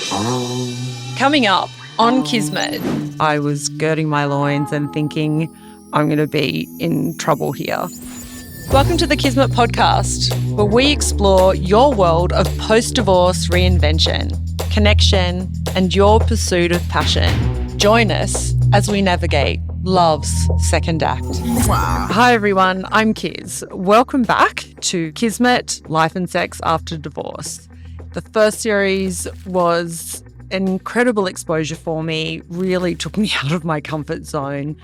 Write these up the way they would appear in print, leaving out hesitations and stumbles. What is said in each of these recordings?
Coming up on Kizmet. I was girding my loins and thinking, I'm going to be in trouble here. Welcome to the Kizmet Podcast, where we explore your world of post-divorce reinvention, connection, and your pursuit of passion. Join us as we navigate love's second act. Hi, everyone. I'm Kiz. Welcome back to Kizmet, Life and Sex After Divorce. The first series was an incredible exposure for me, really took me out of my comfort zone.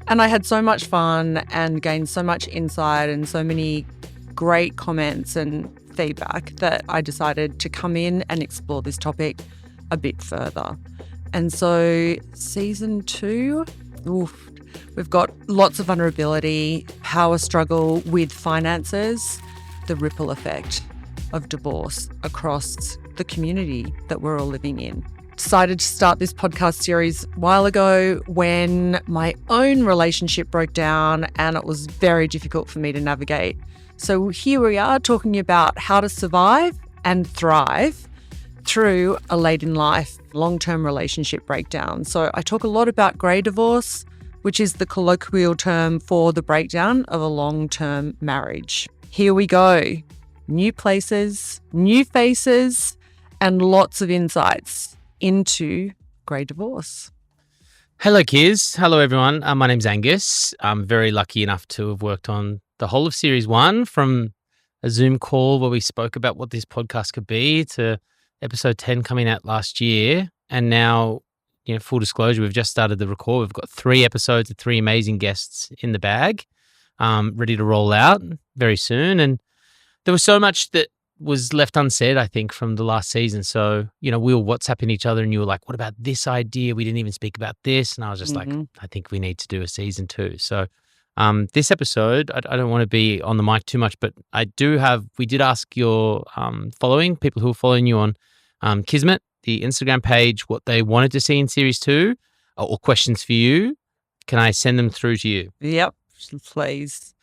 And I had so much fun and gained so much insight and so many great comments and feedback that I decided to come in and explore this topic a bit further. And so season 2, we've got lots of vulnerability, power struggle with finances, the ripple effect of divorce across the community that we're all living in. Decided to start this podcast series a while ago when my own relationship broke down and it was very difficult for me to navigate. So here we are talking about how to survive and thrive through a late in life long-term relationship breakdown. So I talk a lot about grey divorce, which is the colloquial term for the breakdown of a long-term marriage. Here we go. New places, new faces, and lots of insights into grey divorce. Hello, Kiz. Hello, everyone. My name's Angus. I'm very lucky enough to have worked on the whole of Series 1, from a Zoom call where we spoke about what this podcast could be to episode 10 coming out last year. And now, full disclosure, we've just started the record. We've got 3 episodes of 3 amazing guests in the bag, ready to roll out very soon. And there was so much that was left unsaid, I think, from the last season. So, we were WhatsApping each other and you were like, what about this idea? We didn't even speak about this. And I was just like, I think we need to do a season 2. So this episode, I don't want to be on the mic too much, but we did ask your people who are following you on Kizmet, the Instagram page, what they wanted to see in series 2 or questions for you. Can I send them through to you? Yep, please.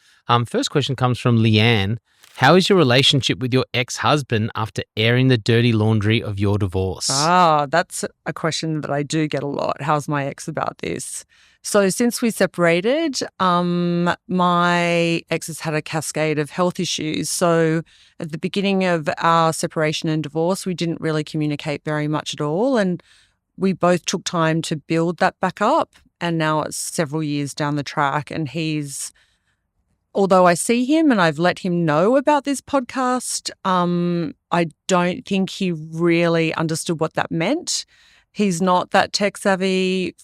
First question comes from Leanne. How is your relationship with your ex-husband after airing the dirty laundry of your divorce? That's a question that I do get a lot. How's my ex about this? So since we separated, my ex has had a cascade of health issues. So at the beginning of our separation and divorce, we didn't really communicate very much at all. And we both took time to build that back up. And now it's several years down the track and although I see him and I've let him know about this podcast, I don't think he really understood what that meant. He's not that tech savvy.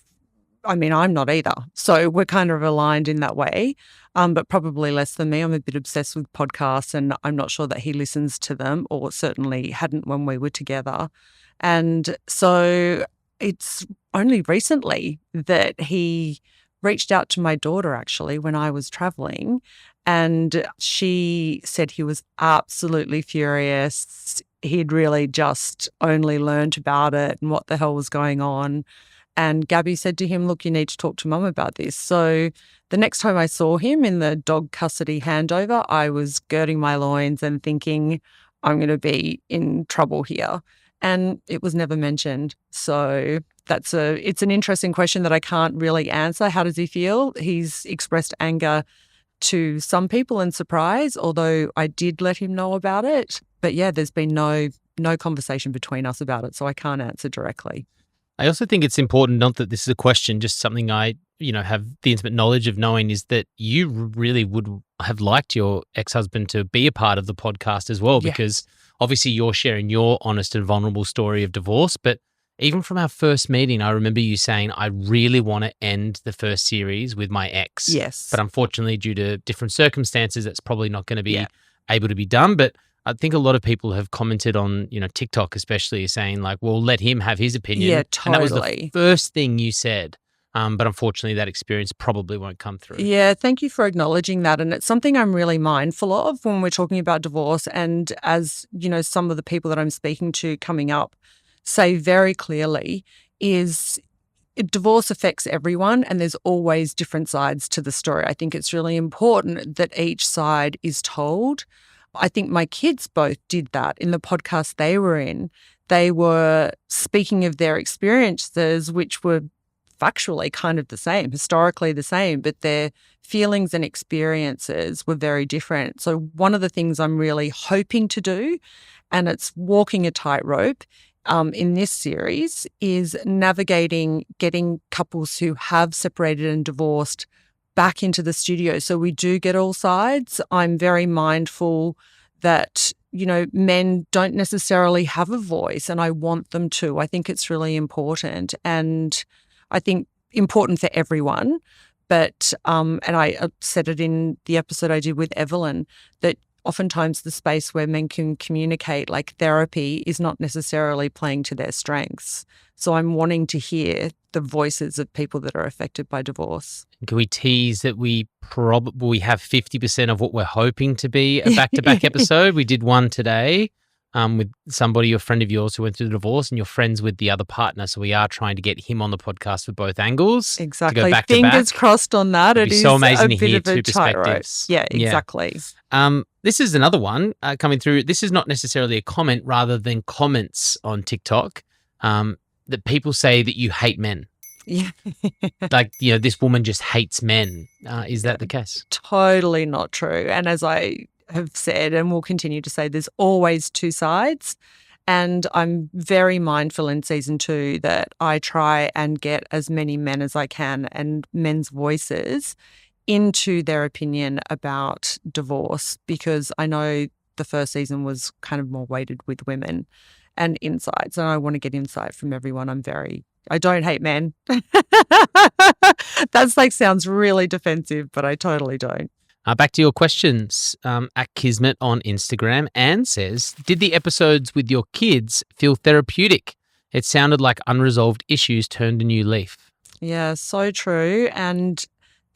I mean, I'm not either. So we're kind of aligned in that way, but probably less than me. I'm a bit obsessed with podcasts and I'm not sure that he listens to them, or certainly hadn't when we were together. And so it's only recently that he reached out to my daughter, actually, when I was traveling, and she said he was absolutely furious. He'd really just only learned about it and what the hell was going on. And Gabby said to him, look, you need to talk to Mum about this. So the next time I saw him in the dog custody handover, I was girding my loins and thinking, I'm going to be in trouble here. And it was never mentioned. So it's an interesting question that I can't really answer. How does he feel? He's expressed anger to some people and surprise, although I did let him know about it. But yeah, there's been no conversation between us about it, so I can't answer directly. I also think it's important, not that this is a question, just something I, have the intimate knowledge of knowing, is that you really would have liked your ex-husband to be a part of the podcast as well, because obviously you're sharing your honest and vulnerable story of divorce. But even from our first meeting, I remember you saying, I really want to end the first series with my ex. Yes. But unfortunately, due to different circumstances, that's probably not going to be able to be done. But I think a lot of people have commented on, TikTok especially, saying like, well, let him have his opinion. Yeah, totally. And that was the first thing you said. But unfortunately, that experience probably won't come through. Yeah, thank you for acknowledging that. And it's something I'm really mindful of when we're talking about divorce. And as, some of the people that I'm speaking to coming up say very clearly, is divorce affects everyone and there's always different sides to the story. I think it's really important that each side is told. I think my kids both did that in the podcast they were in. they were speaking of their experiences, which were factually kind of the same, historically the same, but their feelings and experiences were very different. So one of the things I'm really hoping to do, and it's walking a tightrope in this series, is navigating getting couples who have separated and divorced back into the studio. So we do get all sides. I'm very mindful that, men don't necessarily have a voice, and I want them to. I think it's really important, and I think important for everyone. But, and I said it in the episode I did with Evelyn, that oftentimes the space where men can communicate, like therapy, is not necessarily playing to their strengths. So I'm wanting to hear the voices of people that are affected by divorce. Can we tease that we probably have 50% of what we're hoping to be a back-to-back episode? We did one today with somebody, a friend of yours who went through the divorce, and you're friends with the other partner. So we are trying to get him on the podcast for both angles. Exactly. To go back Fingers to back. crossed on that. It'd be so amazing to hear two perspectives. Yeah, exactly. This is another one coming through. This is not necessarily a comment, rather than comments on TikTok that people say that you hate men. Yeah. Like, this woman just hates men. Is that the case? Totally not true. And as I have said and will continue to say, there's always two sides. And I'm very mindful in season 2 that I try and get as many men as I can and men's voices into their opinion about divorce, because I know the first season was kind of more weighted with women and insights. And I want to get insight from everyone. I don't hate men. That's sounds really defensive, but I totally don't. Back to your questions. At Kizmet on Instagram, Anne says, did the episodes with your kids feel therapeutic? It sounded like unresolved issues turned a new leaf. Yeah, so true. And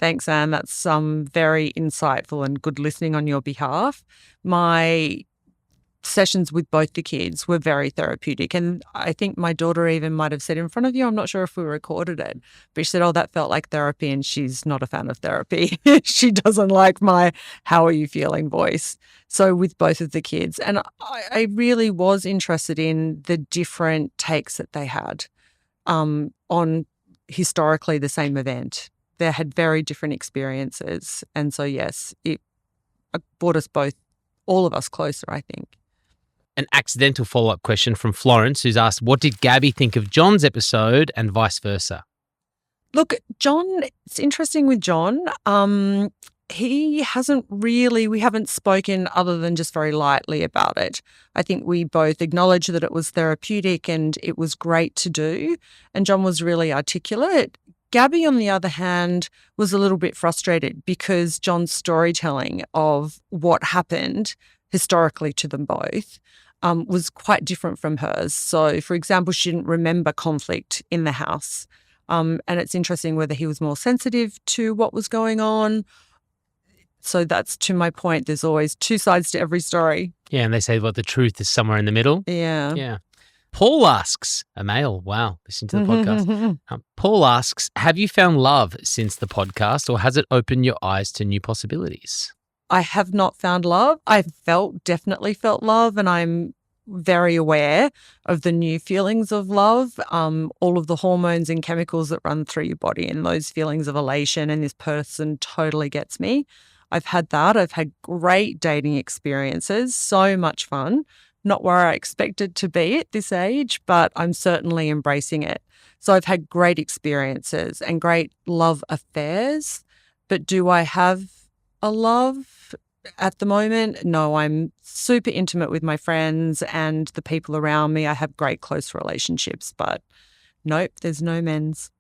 thanks, Anne. That's very insightful and good listening on your behalf. My sessions with both the kids were very therapeutic. And I think my daughter even might have said in front of you, I'm not sure if we recorded it, but she said, oh, that felt like therapy. And she's not a fan of therapy. She doesn't like my how are you feeling voice. So with both of the kids. And I really was interested in the different takes that they had on historically the same event. They had very different experiences. And so, yes, it brought us both, all of us, closer, I think. An accidental follow-up question from Florence, who's asked, what did Gabby think of John's episode and vice versa? Look, John, it's interesting with John. He hasn't really, we haven't spoken other than just very lightly about it. I think we both acknowledged that it was therapeutic and it was great to do. And John was really articulate. Gabby, on the other hand, was a little bit frustrated because John's storytelling of what happened historically to them both was quite different from hers. So, for example, she didn't remember conflict in the house. And it's interesting whether he was more sensitive to what was going on. So that's to my point. There's always two sides to every story. Yeah, and they say, the truth is somewhere in the middle. Yeah. Yeah. Paul asks, a male, wow, listen to the podcast. Paul asks, have you found love since the podcast, or has it opened your eyes to new possibilities? I have not found love. I definitely felt love, and I'm very aware of the new feelings of love, all of the hormones and chemicals that run through your body and those feelings of elation, and this person totally gets me. I've had that. I've had great dating experiences, so much fun. Not where I expected to be at this age, but I'm certainly embracing it. So I've had great experiences and great love affairs, but do I have a love at the moment? No, I'm super intimate with my friends and the people around me. I have great close relationships, but nope, there's no men's.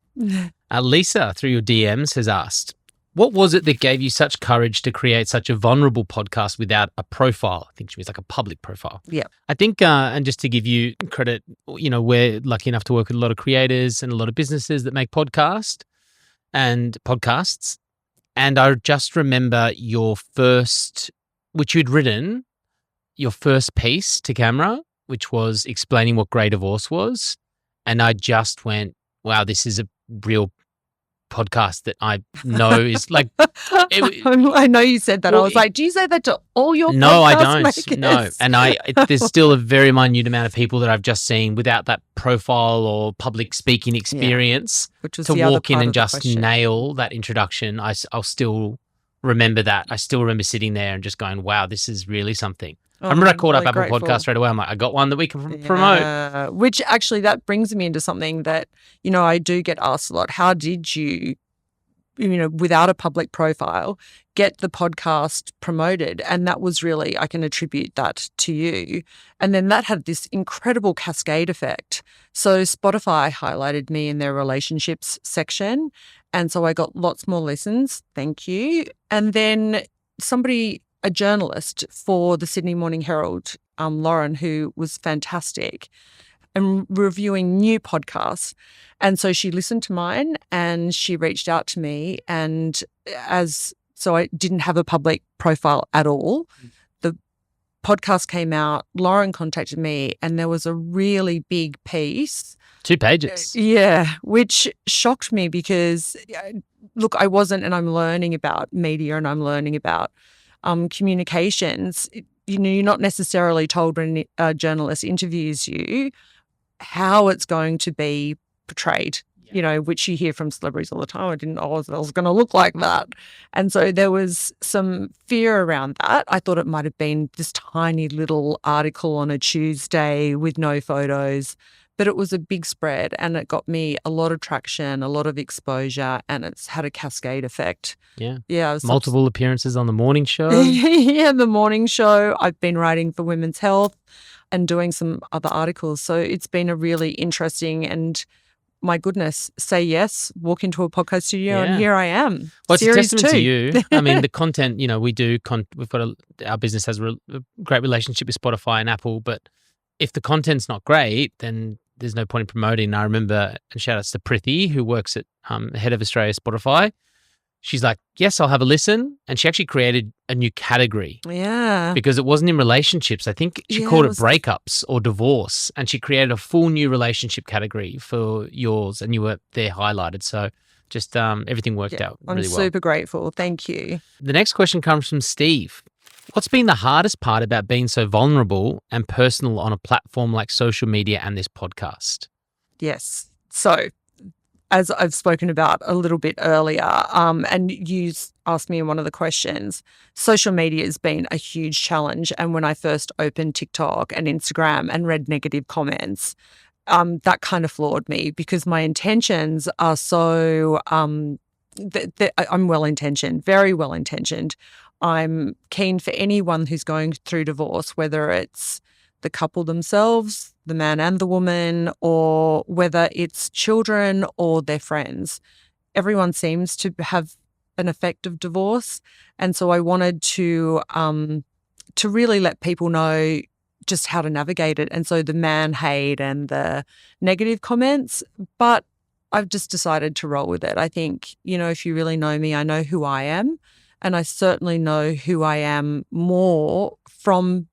Lisa, through your DMs, has asked, what was it that gave you such courage to create such a vulnerable podcast without a profile? I think she was like a public profile. Yeah. I think, and just to give you credit, we're lucky enough to work with a lot of creators and a lot of businesses that make podcasts. And I just remember your first, which you'd written, your first piece to camera, which was explaining what grey divorce was. And I just went, wow, this is a real podcast that I know is like. I know you said that. Well, I was like, do you say that to all your No, I podcast don't. makers? No, and there's still a very minute amount of people that I've just seen without that profile or public speaking experience Which was to the other walk in part and of the just question. nail that introduction. I'll still remember that. I still remember sitting there and just going, "Wow, this is really something." I remember I called up really Apple grateful. Podcast straight away. I'm like, I got one that we can promote. Which actually that brings me into something that, I do get asked a lot. How did you, without a public profile, get the podcast promoted? And that was really, I can attribute that to you. And then that had this incredible cascade effect. So Spotify highlighted me in their relationships section. And so I got lots more listens. Thank you. And then a journalist for the Sydney Morning Herald, Lauren, who was fantastic, and reviewing new podcasts. And so she listened to mine and she reached out to me. And so I didn't have a public profile at all. The podcast came out, Lauren contacted me, and there was a really big piece. 2 pages. Yeah, which shocked me because, look, I wasn't, and I'm learning about media and I'm learning about communications. You're not necessarily told when a journalist interviews you how it's going to be portrayed, which you hear from celebrities all the time. I didn't know I was going to look like that. And so there was some fear around that. I thought it might have been this tiny little article on a Tuesday with no photos, but it was a big spread and it got me a lot of traction, a lot of exposure, and it's had a cascade effect. Yeah. Yeah. Multiple appearances on the morning show. Yeah, the morning show. I've been writing for Women's Health and doing some other articles. So it's been a really interesting and, my goodness, say yes, walk into a podcast studio and here I am. Well, it's a Series testament 2. to you. I mean, the content, we've got our business has a great relationship with Spotify and Apple, but if the content's not great, then there's no point in promoting. I remember, and shout outs to Prithi, who works at head of Australia Spotify. She's like, yes, I'll have a listen. And she actually created a new category. Yeah. Because it wasn't in relationships. I think she called it breakups or divorce. And she created a full new relationship category for yours. And you were there highlighted. So just everything worked out really well. I'm super grateful. Thank you. The next question comes from Steve. What's been the hardest part about being so vulnerable and personal on a platform like social media and this podcast? Yes. So, as I've spoken about a little bit earlier, and you asked me in one of the questions, social media has been a huge challenge. And when I first opened TikTok and Instagram and read negative comments, that kind of floored me because my intentions are so, I'm well-intentioned, very well-intentioned. I'm keen for anyone who's going through divorce, whether it's the couple themselves, the man and the woman, or whether it's children or their friends. Everyone seems to have an effect of divorce. And so I wanted to really let people know just how to navigate it. And so the man hate and the negative comments, but I've just decided to roll with it. I think, if you really know me, I know who I am. And I certainly know who I am more from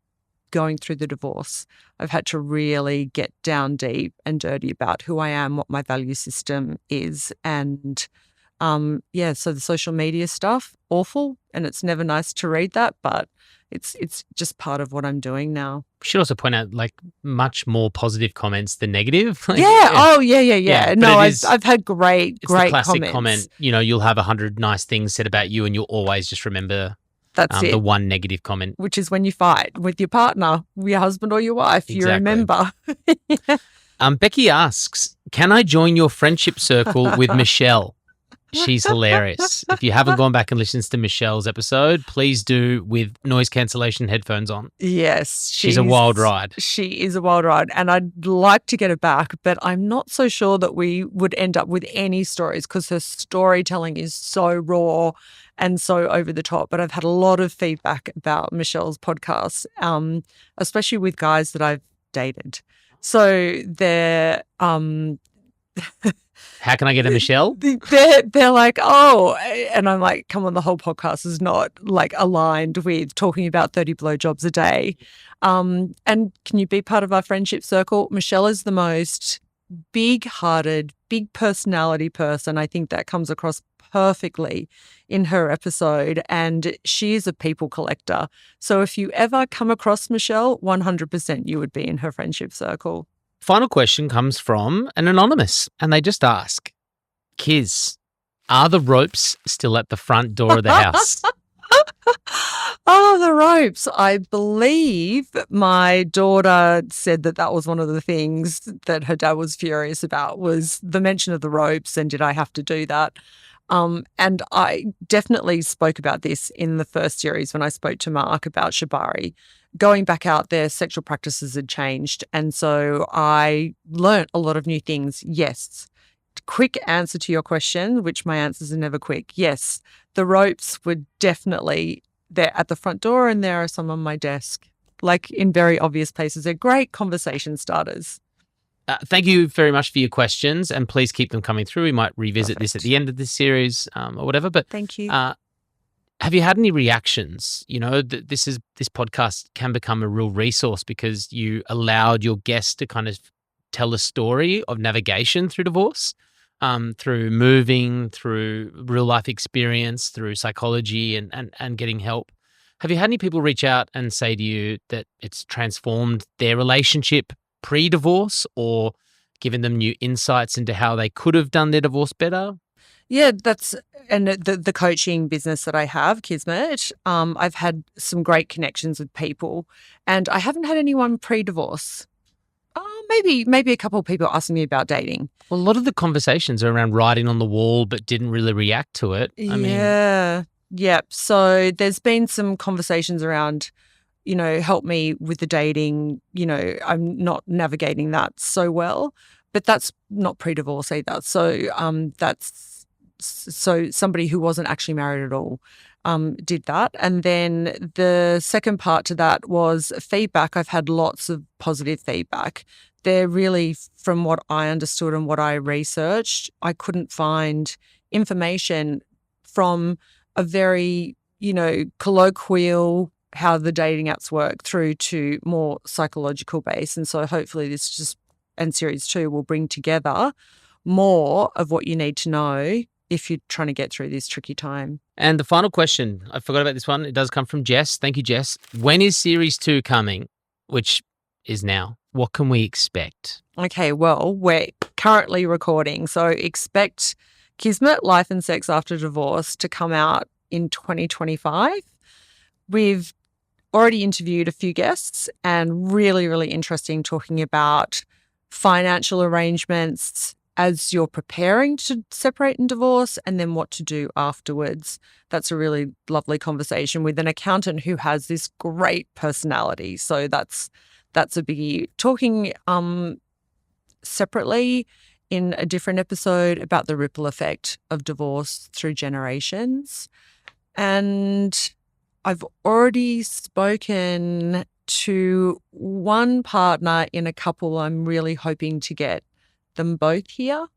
going through the divorce. I've had to really get down deep and dirty about who I am, what my value system is. And so the social media stuff, awful. And it's never nice to read that, but it's just part of what I'm doing now. We should also point out much more positive comments than negative. Yeah. Oh, yeah. No, I've had great the classic comments. comment, you'll have 100 nice things said about you and you'll always just remember That's it. the one negative comment. Which is when you fight with your partner, your husband or your wife, you remember. Becky asks, can I join your friendship circle with Michelle? She's hilarious. If you haven't gone back and listened to Michelle's episode, please do with noise cancellation headphones on. Yes. She's a wild ride. She is a wild ride. And I'd like to get her back, but I'm not so sure that we would end up with any stories because her storytelling is so raw and so over the top. But I've had a lot of feedback about Michelle's podcast, especially with guys that I've dated. So they're how can I get a Michelle? They're like, oh, and I'm like, come on, the whole podcast is not aligned with talking about 30 blowjobs a day. And can you be part of our friendship circle? Michelle is the most big-hearted, big personality person. I think that comes across perfectly in her episode, and she is a people collector. So if you ever come across Michelle, 100% you would be in her friendship circle. Final question comes from an anonymous, and they just ask, Kiz, are the ropes still at the front door of the house? Oh, the ropes. I believe my daughter said that was one of the things that her dad was furious about, was the mention of the ropes and did I have to do that? And I definitely spoke about this in the first series when I spoke to Mark about Shibari. Going back out there, sexual practices had changed. And so I learnt a lot of new things. Yes. Quick answer to your question, which my answers are never quick. Yes, the ropes were definitely there at the front door, and there are some on my desk, like in very obvious places. They're great conversation starters. Thank you very much for your questions, and please keep them coming through. We might revisit this at the end of this series or whatever. But thank you. Have you had any reactions? You know, this podcast can become a real resource because you allowed your guests to kind of tell a story of navigation through divorce, through moving, through real life experience, through psychology and getting help. Have you had any people reach out and say to you that it's transformed their relationship pre-divorce or given them new insights into how they could have done their divorce better? Yeah, and the coaching business that I have, Kizmet, I've had some great connections with people, and I haven't had anyone pre-divorce. Maybe a couple of people asking me about dating. Well, a lot of the conversations are around writing on the wall but didn't really react to it. Yeah. So there's been some conversations around, help me with the dating. I'm not navigating that so well, but that's not pre-divorce either. So so somebody who wasn't actually married at all did that. And then the second part to that was feedback. I've had lots of positive feedback. They're really, from what I understood and what I researched, I couldn't find information from a very, colloquial, how the dating apps work, through to more psychological base. And so hopefully this and series 2 will bring together more of what you need to know if you're trying to get through this tricky time. And the final question, I forgot about this one. It does come from Jess. Thank you, Jess. When is series 2 coming? Which is now. What can we expect? Okay, well, we're currently recording. So expect Kizmet, Life and Sex After Divorce to come out in 2025. We've already interviewed a few guests and really, really interesting, talking about financial arrangements as you're preparing to separate and divorce, and then what to do afterwards. That's a really lovely conversation with an accountant who has this great personality. So that's a biggie. Talking separately in a different episode about the ripple effect of divorce through generations. And I've already spoken to one partner in a couple I'm really hoping to get them both here,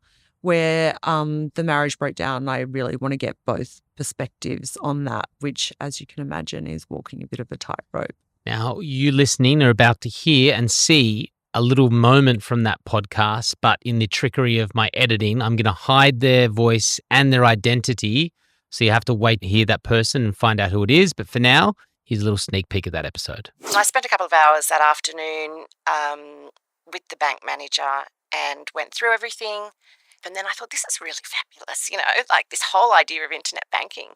where the marriage broke down. And I really want to get both perspectives on that, which, as you can imagine, is walking a bit of a tightrope. Now, you listening are about to hear and see a little moment from that podcast, but in the trickery of my editing, I'm going to hide their voice and their identity. So you have to wait to hear that person and find out who it is. But for now, here's a little sneak peek of that episode. I spent a couple of hours that afternoon with the bank manager and went through everything. And then I thought, this is really fabulous, like this whole idea of internet banking.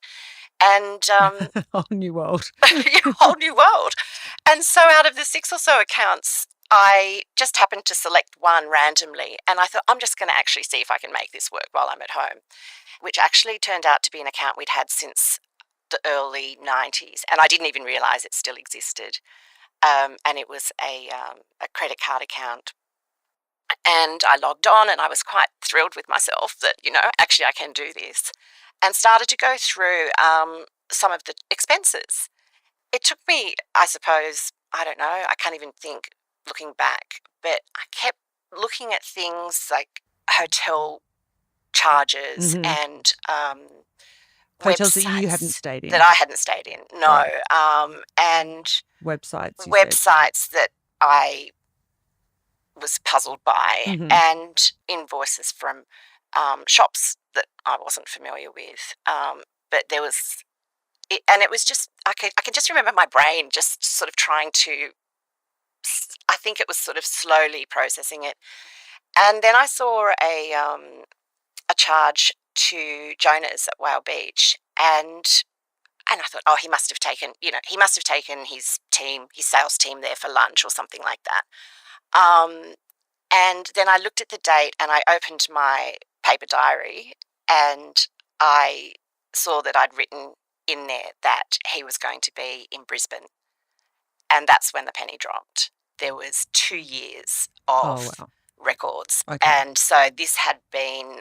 And A whole new world. a whole new world. And so out of the 6 or so accounts, I just happened to select one randomly. And I thought, I'm just going to actually see if I can make this work while I'm at home, which actually turned out to be an account we'd had since the early 90s. And I didn't even realise it still existed. And it was a credit card account. And I logged on and I was quite thrilled with myself that, actually I can do this, and started to go through some of the expenses. It took me, I suppose, I don't know, I can't even think looking back, but I kept looking at things like hotel charges and hotels that you hadn't stayed in. That I hadn't stayed in, no. Right. And websites that I was puzzled by, and invoices from shops that I wasn't familiar with. But there was, and it was just, I can just remember my brain just sort of trying to, I think it was sort of slowly processing it. And then I saw a charge to Jonas at Whale Beach, and I thought, oh, he must have taken his sales team there for lunch or something like that. And then I looked at the date and I opened my paper diary and I saw that I'd written in there that he was going to be in Brisbane. And that's when the penny dropped. There was 2 years of records. Okay. And so this had been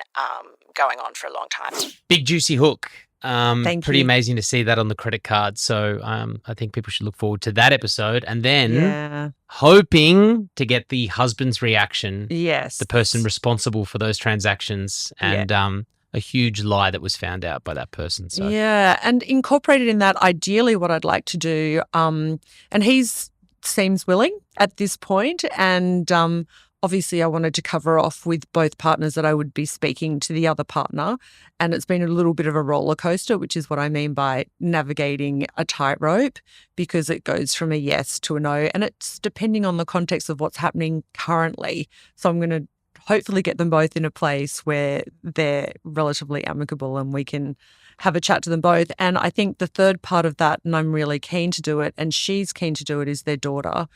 going on for a long time. Big juicy hook. Pretty you. Amazing to see that on the credit card. So I think people should look forward to that episode. And then hoping to get the husband's reaction. Yes. The person responsible for those transactions and a huge lie that was found out by that person. So. Yeah. And incorporated in that, ideally what I'd like to do, and he's seems willing at this point, and obviously I wanted to cover off with both partners that I would be speaking to the other partner, and it's been a little bit of a roller coaster, which is what I mean by navigating a tightrope, because it goes from a yes to a no, and it's depending on the context of what's happening currently. So I'm going to hopefully get them both in a place where they're relatively amicable and we can have a chat to them both. And I think the third part of that, and I'm really keen to do it, and she's keen to do it, is their daughter.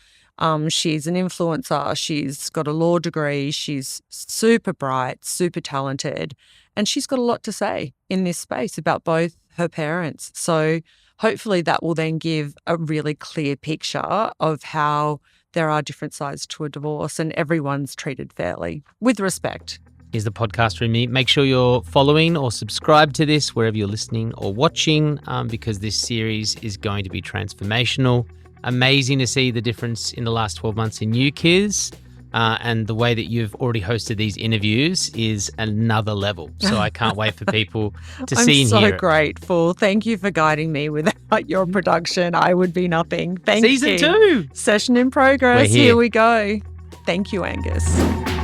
She's an influencer. She's got a law degree. She's super bright, super talented, and she's got a lot to say in this space about both her parents. So hopefully that will then give a really clear picture of how there are different sides to a divorce and everyone's treated fairly with respect. Here's the podcast from me. Make sure you're following or subscribe to this wherever you're listening or watching, because this series is going to be transformational. Amazing to see the difference in the last 12 months in you, Kiz, and the way that you've already hosted these interviews is another level. So I can't wait for people to see and hear it. I'm so grateful. Thank you for guiding me. Without your production, I would be nothing. Thank you. Season 2. Session in progress. Here we go. Thank you, Angus.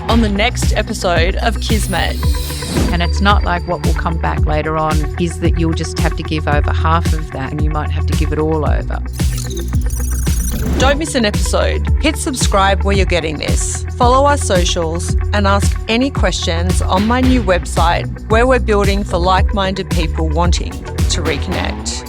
On the next episode of Kizmet. And it's not like what will come back later on is that you'll just have to give over half of that and you might have to give it all over. Don't miss an episode. Hit subscribe where you're getting this. Follow our socials and ask any questions on my new website where we're building for like-minded people wanting to reconnect.